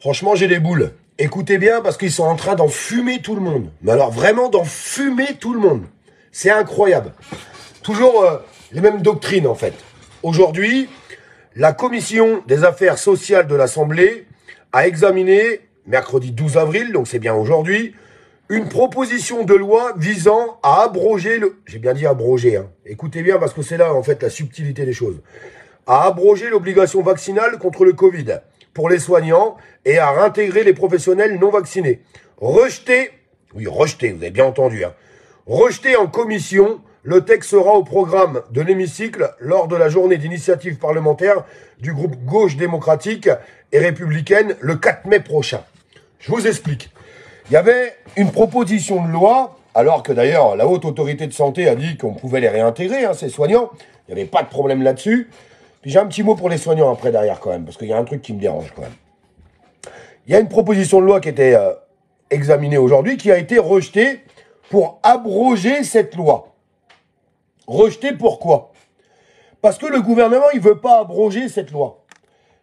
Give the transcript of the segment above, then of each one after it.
Franchement, j'ai des boules. Écoutez bien parce qu'ils sont en train d'enfumer tout le monde. Mais alors vraiment d'enfumer tout le monde. C'est incroyable. Toujours les mêmes doctrines en fait. Aujourd'hui, la commission des affaires sociales de l'Assemblée a examiné, mercredi 12 avril, donc c'est bien aujourd'hui, une proposition de loi visant à abroger le... J'ai bien dit abroger, hein. Écoutez bien parce que c'est là en fait la subtilité des choses. À abroger l'obligation vaccinale contre le Covid pour les soignants et à réintégrer les professionnels non vaccinés. Rejeté, oui rejeté, vous avez bien entendu, hein. Rejeté en commission, le texte sera au programme de l'hémicycle lors de la journée d'initiative parlementaire du groupe Gauche démocratique et républicaine le 4 mai prochain. Je vous explique. Il y avait une proposition de loi, alors que d'ailleurs la haute autorité de santé a dit qu'on pouvait les réintégrer, hein, ces soignants. Il n'y avait pas de problème là-dessus. Puis j'ai un petit mot pour les soignants après derrière quand même, parce qu'il y a un truc qui me dérange quand même. Il y a une proposition de loi qui était examinée aujourd'hui, qui a été rejetée pour abroger cette loi. Rejetée pourquoi? Parce que le gouvernement, il veut pas abroger cette loi.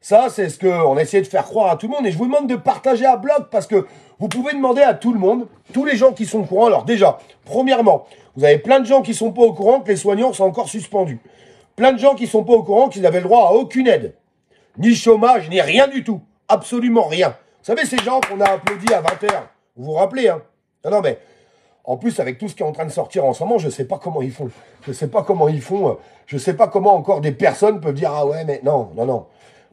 Ça, c'est ce qu'on a essayé de faire croire à tout le monde. Et je vous demande de partager à bloc parce que vous pouvez demander à tout le monde, tous les gens qui sont au courant. Alors déjà, premièrement, vous avez plein de gens qui sont pas au courant que les soignants sont encore suspendus. Plein de gens qui sont pas au courant qu'ils avaient le droit à aucune aide. Ni chômage, ni rien du tout. Absolument rien. Vous savez, ces gens qu'on a applaudis à 20h. Vous vous rappelez, hein? Non, mais... En plus, avec tout ce qui est en train de sortir en ce moment, je sais pas comment ils font. Je sais pas comment ils font. Je sais pas comment encore des personnes peuvent dire « Ah ouais, mais non, non, non. »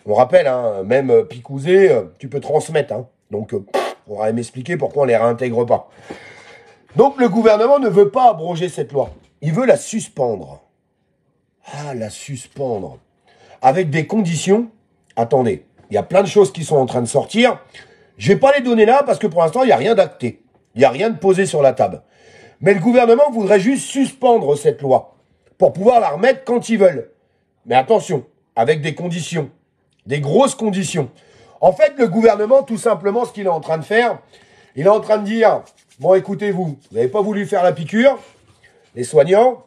On rappelle, hein, même picousé, tu peux transmettre. Hein. Donc, on va m'expliquer pourquoi on les réintègre pas. Donc, le gouvernement ne veut pas abroger cette loi. Il veut la suspendre. Ah, la suspendre. Avec des conditions. Attendez, il y a plein de choses qui sont en train de sortir. Je vais pas les donner là parce que pour l'instant, il n'y a rien d'acté. Il n'y a rien de posé sur la table. Mais le gouvernement voudrait juste suspendre cette loi pour pouvoir la remettre quand ils veulent. Mais attention, avec des conditions, des grosses conditions. En fait, le gouvernement, tout simplement, ce qu'il est en train de faire, il est en train de dire, bon, écoutez-vous, vous n'avez pas voulu faire la piqûre, les soignants,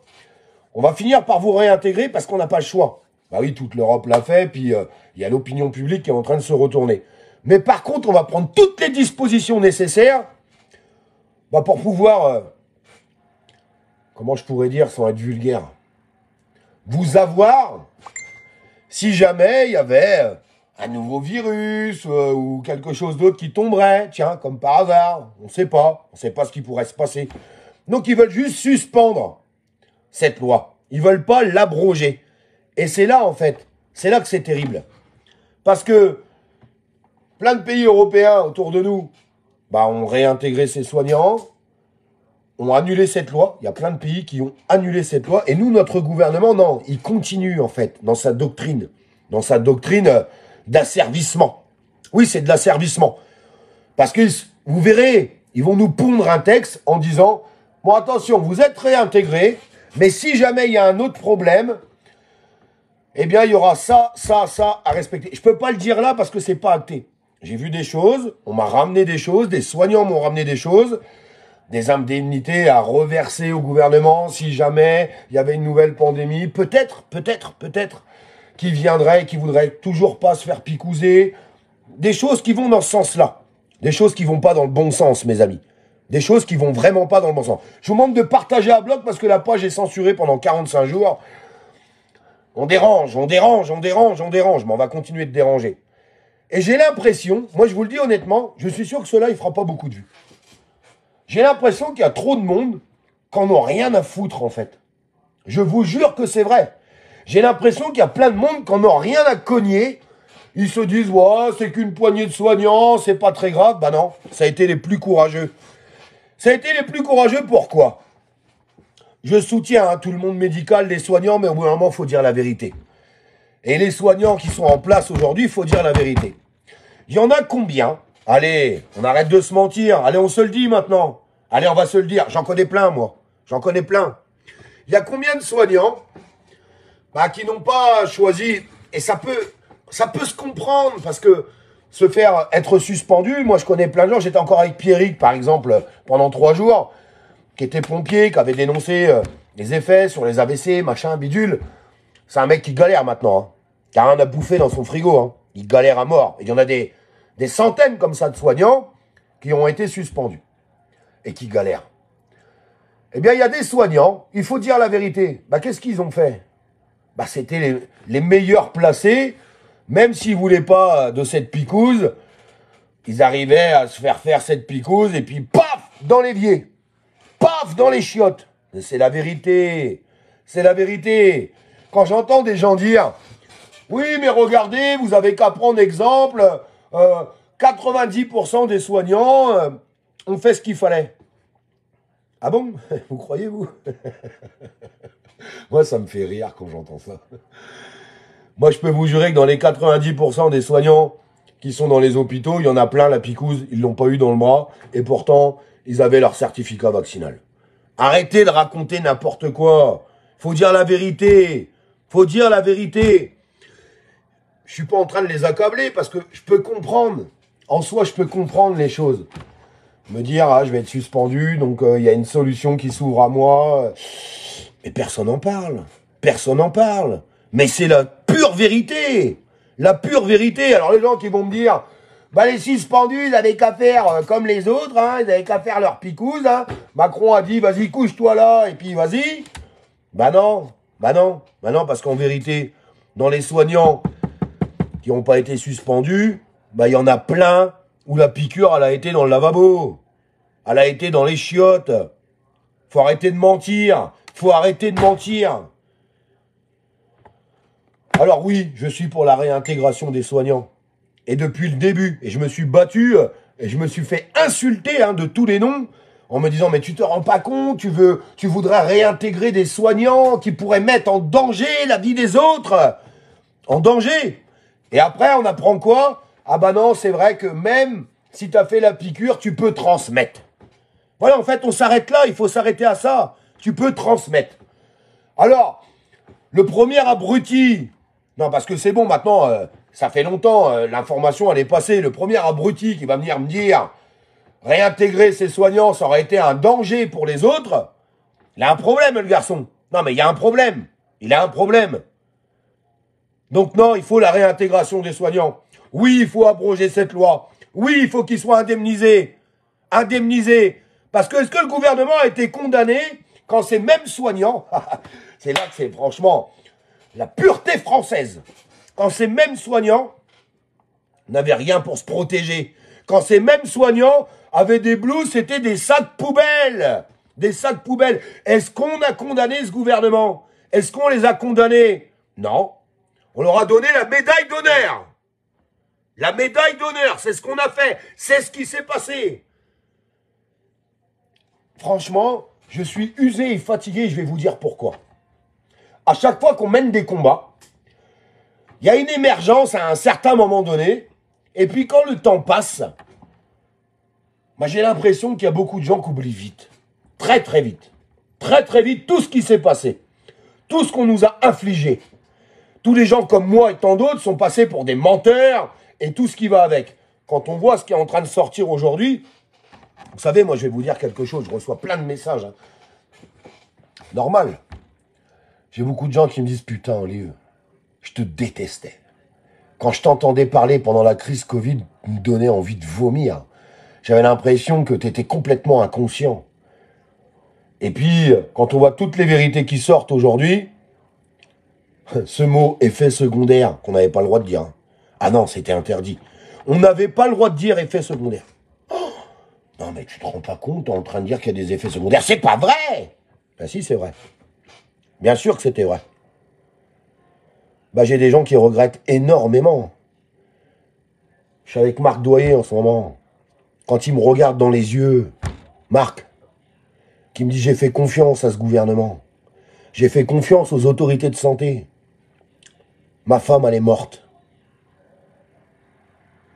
on va finir par vous réintégrer parce qu'on n'a pas le choix. Bah oui, toute l'Europe l'a fait, puis il y a l'opinion publique qui est en train de se retourner. Mais par contre, on va prendre toutes les dispositions nécessaires pour pouvoir, comment je pourrais dire sans être vulgaire, vous avoir, si jamais il y avait un nouveau virus ou quelque chose d'autre qui tomberait, tiens, comme par hasard, on ne sait pas ce qui pourrait se passer. Donc ils veulent juste suspendre cette loi, ils veulent pas l'abroger. Et c'est là en fait, c'est là que c'est terrible. Parce que plein de pays européens autour de nous, ont réintégré ces soignants, ont annulé cette loi. Il y a plein de pays qui ont annulé cette loi. Et nous, notre gouvernement, non, il continue en fait dans sa doctrine d'asservissement. Oui, c'est de l'asservissement. Parce que, vous verrez, ils vont nous pondre un texte en disant, bon attention, vous êtes réintégrés, mais si jamais il y a un autre problème, eh bien, il y aura ça à respecter. Je peux pas le dire là parce que c'est pas acté. J'ai vu des choses, on m'a ramené des choses, des soignants m'ont ramené des choses, des indemnités à reverser au gouvernement si jamais il y avait une nouvelle pandémie. Peut-être, qui viendrait, qui voudrait toujours pas se faire picouser. Des choses qui vont dans ce sens-là. Des choses qui vont pas dans le bon sens, mes amis. Des choses qui vont vraiment pas dans le bon sens. Je vous demande de partager à bloc parce que la page est censurée pendant 45 jours. On dérange, mais on va continuer de déranger. Et j'ai l'impression, moi je vous le dis honnêtement, je suis sûr que cela il fera pas beaucoup de vues. J'ai l'impression qu'il y a trop de monde qui en ont rien à foutre en fait. Je vous jure que c'est vrai. J'ai l'impression qu'il y a plein de monde qui en ont rien à cogner. Ils se disent, ouais, c'est qu'une poignée de soignants, c'est pas très grave. Bah non, ça a été les plus courageux. Ça a été les plus courageux, pourquoi? Je soutiens tout le monde médical, les soignants, mais au bout d'un moment, il faut dire la vérité. Et les soignants qui sont en place aujourd'hui, il faut dire la vérité. Il y en a combien? Allez, on arrête de se mentir. Allez, on se le dit maintenant. Allez, on va se le dire. J'en connais plein, moi. J'en connais plein. Il y a combien de soignants qui n'ont pas choisi, et ça peut se comprendre, parce que se faire être suspendu, moi je connais plein de gens, j'étais encore avec Pierrick par exemple, pendant 3 jours, qui était pompier, qui avait dénoncé les effets sur les AVC, machin, bidule. C'est un mec qui galère maintenant, qui a rien à bouffer dans son frigo, il galère à mort. Et il y en a des des centaines comme ça de soignants qui ont été suspendus et qui galèrent. Eh bien, il y a des soignants, il faut dire la vérité. Bah, qu'est-ce qu'ils ont fait? Bah, c'était les meilleurs placés, même s'ils ne voulaient pas de cette picouse, ils arrivaient à se faire cette picouse et puis paf, dans l'évier. Paf, dans les chiottes. C'est la vérité. C'est la vérité. Quand j'entends des gens dire, oui, mais regardez, vous avez qu'à prendre exemple, 90% des soignants ont fait ce qu'il fallait. Ah bon? Vous croyez, vous? Moi, ça me fait rire quand j'entends ça. Moi, je peux vous jurer que dans les 90% des soignants qui sont dans les hôpitaux, il y en a plein, la picouse, ils l'ont pas eu dans le bras, et pourtant, ils avaient leur certificat vaccinal. Arrêtez de raconter n'importe quoi. Faut dire la vérité. Faut dire la vérité. Je suis pas en train de les accabler parce que je peux comprendre. En soi, je peux comprendre les choses. Me dire, ah, je vais être suspendu, donc il y a une solution qui s'ouvre à moi. Mais personne n'en parle. Personne n'en parle. Mais c'est la pure vérité. La pure vérité. Alors les gens qui vont me dire, bah les suspendus, ils avaient qu'à faire comme les autres, hein, ils avaient qu'à faire leur picouse. Hein. Macron a dit, vas-y, couche-toi là, et puis vas-y. Bah non, bah non, bah non, parce qu'en vérité, dans les soignants qui n'ont pas été suspendus, bah il y en a plein où la piqûre, elle a été dans le lavabo. Elle a été dans les chiottes. Faut arrêter de mentir. Faut arrêter de mentir. Alors oui, je suis pour la réintégration des soignants. Et depuis le début, et je me suis battu, et je me suis fait insulter de tous les noms, en me disant, mais tu te rends pas compte, tu voudrais réintégrer des soignants qui pourraient mettre en danger la vie des autres. En danger. Et après, on apprend quoi? Ah bah non, c'est vrai que même si tu as fait la piqûre, tu peux transmettre. Voilà, en fait, on s'arrête là, il faut s'arrêter à ça. Tu peux transmettre. Alors, le premier abruti, non, parce que c'est bon, maintenant, ça fait longtemps, l'information, elle est passée. Le premier abruti qui va venir me dire, réintégrer ces soignants, ça aurait été un danger pour les autres, il a un problème, le garçon. Non, mais il y a un problème. Il a un problème. Donc non, il faut la réintégration des soignants. Oui, il faut abroger cette loi. Oui, il faut qu'ils soient indemnisés. Indemnisés. Parce que est-ce que le gouvernement a été condamné quand ces mêmes soignants, c'est là que c'est franchement la pureté française, quand ces mêmes soignants n'avaient rien pour se protéger, quand ces mêmes soignants avaient des blouses, c'était des sacs poubelles. Des sacs poubelles. Est-ce qu'on a condamné ce gouvernement? Est-ce qu'on les a condamnés? Non. On leur a donné la médaille d'honneur. La médaille d'honneur, c'est ce qu'on a fait. C'est ce qui s'est passé. Franchement, je suis usé et fatigué, je vais vous dire pourquoi. À chaque fois qu'on mène des combats, il y a une émergence à un certain moment donné, et puis quand le temps passe, moi j'ai l'impression qu'il y a beaucoup de gens qui oublient vite. Très très vite. Très très vite tout ce qui s'est passé. Tout ce qu'on nous a infligé. Tous les gens comme moi et tant d'autres sont passés pour des menteurs et tout ce qui va avec. Quand on voit ce qui est en train de sortir aujourd'hui, vous savez, moi je vais vous dire quelque chose, je reçois plein de messages. Normal. J'ai beaucoup de gens qui me disent, putain Olive, je te détestais. Quand je t'entendais parler pendant la crise Covid, me donnait envie de vomir. J'avais l'impression que tu étais complètement inconscient. Et puis, quand on voit toutes les vérités qui sortent aujourd'hui, ce mot effet secondaire, qu'on n'avait pas le droit de dire. Ah non, c'était interdit. On n'avait pas le droit de dire effet secondaire. Oh, non mais tu te rends pas compte, t'es en train de dire qu'il y a des effets secondaires. C'est pas vrai! Ben si, c'est vrai. Bien sûr que c'était vrai. Bah, j'ai des gens qui regrettent énormément. Je suis avec Marc Doyer en ce moment. Quand il me regarde dans les yeux, Marc, qui me dit j'ai fait confiance à ce gouvernement. J'ai fait confiance aux autorités de santé. Ma femme, elle est morte.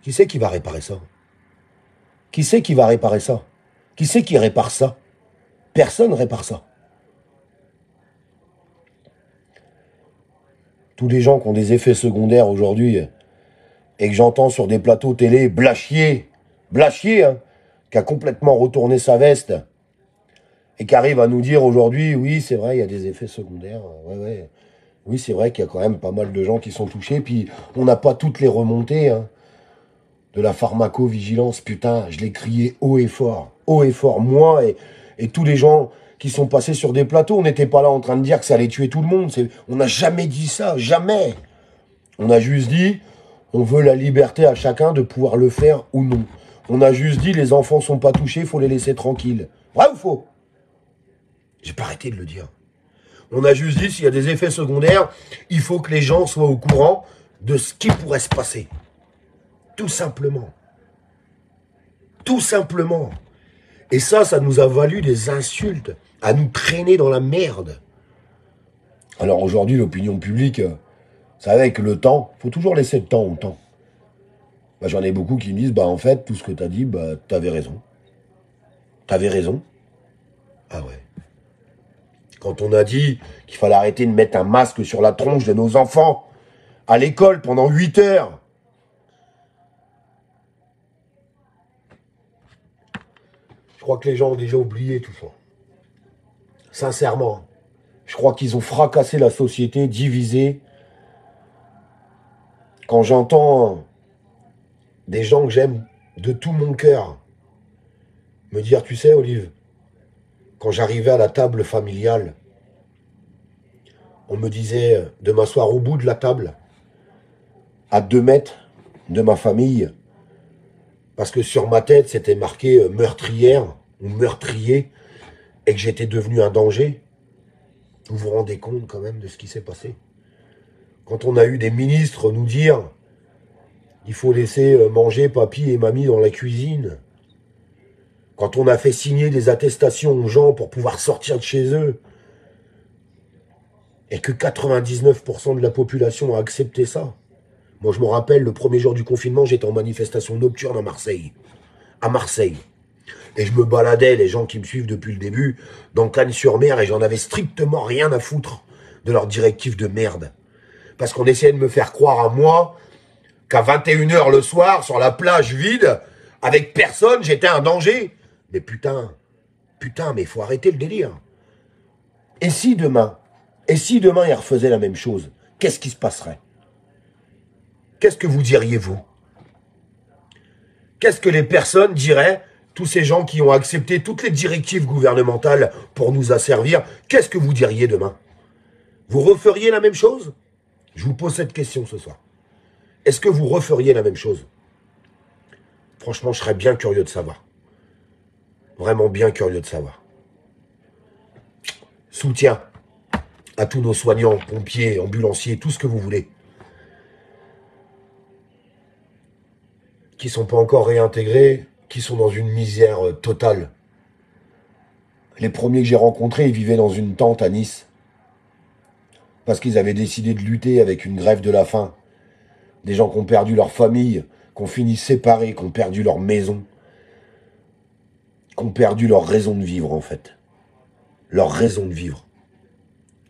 Qui c'est qui va réparer ça? Qui c'est qui va réparer ça? Qui c'est qui répare ça? Personne ne répare ça. Tous les gens qui ont des effets secondaires aujourd'hui et que j'entends sur des plateaux télé, Blachier, qui a complètement retourné sa veste et qui arrive à nous dire aujourd'hui, oui, c'est vrai, il y a des effets secondaires, ouais. Oui, c'est vrai qu'il y a quand même pas mal de gens qui sont touchés, puis on n'a pas toutes les remontées. de la pharmacovigilance, putain, je l'ai crié haut et fort, moi et tous les gens qui sont passés sur des plateaux. On n'était pas là en train de dire que ça allait tuer tout le monde. On n'a jamais dit ça, jamais. On a juste dit, on veut la liberté à chacun de pouvoir le faire ou non. On a juste dit, les enfants sont pas touchés, il faut les laisser tranquilles. Vrai ou faux? J'ai pas arrêté de le dire. On a juste dit, s'il y a des effets secondaires, il faut que les gens soient au courant de ce qui pourrait se passer. Tout simplement. Tout simplement. Et ça nous a valu des insultes, à nous traîner dans la merde. Alors aujourd'hui, l'opinion publique, vous savez, avec le temps, il faut toujours laisser le temps au temps. Bah, j'en ai beaucoup qui me disent, bah en fait, tout ce que t'as dit, bah t'avais raison. T'avais raison. Ah ouais. Quand on a dit qu'il fallait arrêter de mettre un masque sur la tronche de nos enfants à l'école pendant 8 heures. Je crois que les gens ont déjà oublié tout ça. Sincèrement. Je crois qu'ils ont fracassé la société, divisé. Quand j'entends des gens que j'aime de tout mon cœur me dire, tu sais, Olive, quand j'arrivais à la table familiale, on me disait de m'asseoir au bout de la table, à 2 mètres de ma famille, parce que sur ma tête, c'était marqué meurtrière ou meurtrier, et que j'étais devenu un danger. Vous vous rendez compte quand même de ce qui s'est passé? Quand on a eu des ministres nous dire il faut laisser manger papy et mamie dans la cuisine. Quand on a fait signer des attestations aux gens pour pouvoir sortir de chez eux. Et que 99% de la population a accepté ça. Moi, je me rappelle, le premier jour du confinement, j'étais en manifestation nocturne à Marseille. À Marseille. Et je me baladais, les gens qui me suivent depuis le début, dans Cannes-sur-Mer, et j'en avais strictement rien à foutre de leurs directives de merde. Parce qu'on essayait de me faire croire à moi qu'à 21 h le soir, sur la plage vide, avec personne, j'étais un danger. Mais putain, mais il faut arrêter le délire. Et si demain ils refaisaient la même chose, qu'est-ce qui se passerait? Qu'est-ce que vous diriez, vous? Qu'est-ce que les personnes diraient, tous ces gens qui ont accepté toutes les directives gouvernementales pour nous asservir, qu'est-ce que vous diriez demain? Vous referiez la même chose? Je vous pose cette question ce soir. Est-ce que vous referiez la même chose? Franchement, je serais bien curieux de savoir. Vraiment bien curieux de savoir. Soutien à tous nos soignants, pompiers, ambulanciers, tout ce que vous voulez. Qui ne sont pas encore réintégrés, qui sont dans une misère totale. Les premiers que j'ai rencontrés, ils vivaient dans une tente à Nice. Parce qu'ils avaient décidé de lutter avec une grève de la faim. Des gens qui ont perdu leur famille, qui ont fini séparés, qui ont perdu leur maison. Qui ont perdu leur raison de vivre, en fait. Leur raison de vivre.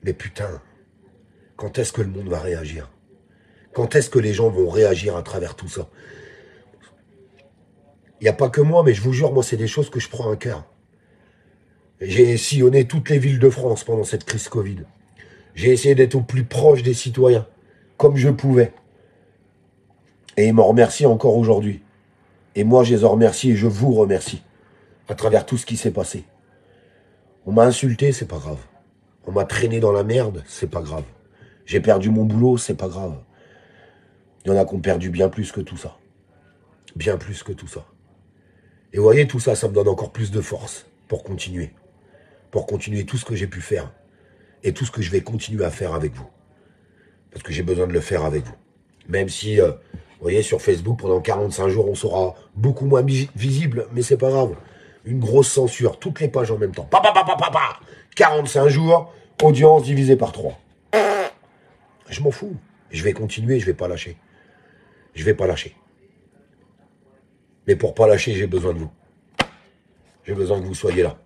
Mais putain, quand est-ce que le monde va réagir? Quand est-ce que les gens vont réagir à travers tout ça? Il n'y a pas que moi, mais je vous jure, moi, c'est des choses que je prends à cœur. J'ai sillonné toutes les villes de France pendant cette crise Covid. J'ai essayé d'être au plus proche des citoyens, comme je pouvais. Et ils m'en remercient encore aujourd'hui. Et moi, je les en remercie et je vous remercie. À travers tout ce qui s'est passé. On m'a insulté, c'est pas grave. On m'a traîné dans la merde, c'est pas grave. J'ai perdu mon boulot, c'est pas grave. Il y en a qui ont perdu bien plus que tout ça. Bien plus que tout ça. Et vous voyez, tout ça, ça me donne encore plus de force pour continuer. Pour continuer tout ce que j'ai pu faire. Et tout ce que je vais continuer à faire avec vous. Parce que j'ai besoin de le faire avec vous. Même si, vous voyez, sur Facebook, pendant 45 jours, on sera beaucoup moins visible, mais c'est pas grave. Une grosse censure, toutes les pages en même temps. 45 jours, audience divisée par 3. Je m'en fous. Je vais continuer, je vais pas lâcher. Je vais pas lâcher. Mais pour pas lâcher, j'ai besoin de vous. J'ai besoin que vous soyez là,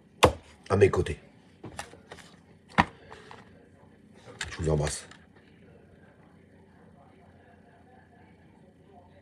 à mes côtés. Je vous embrasse.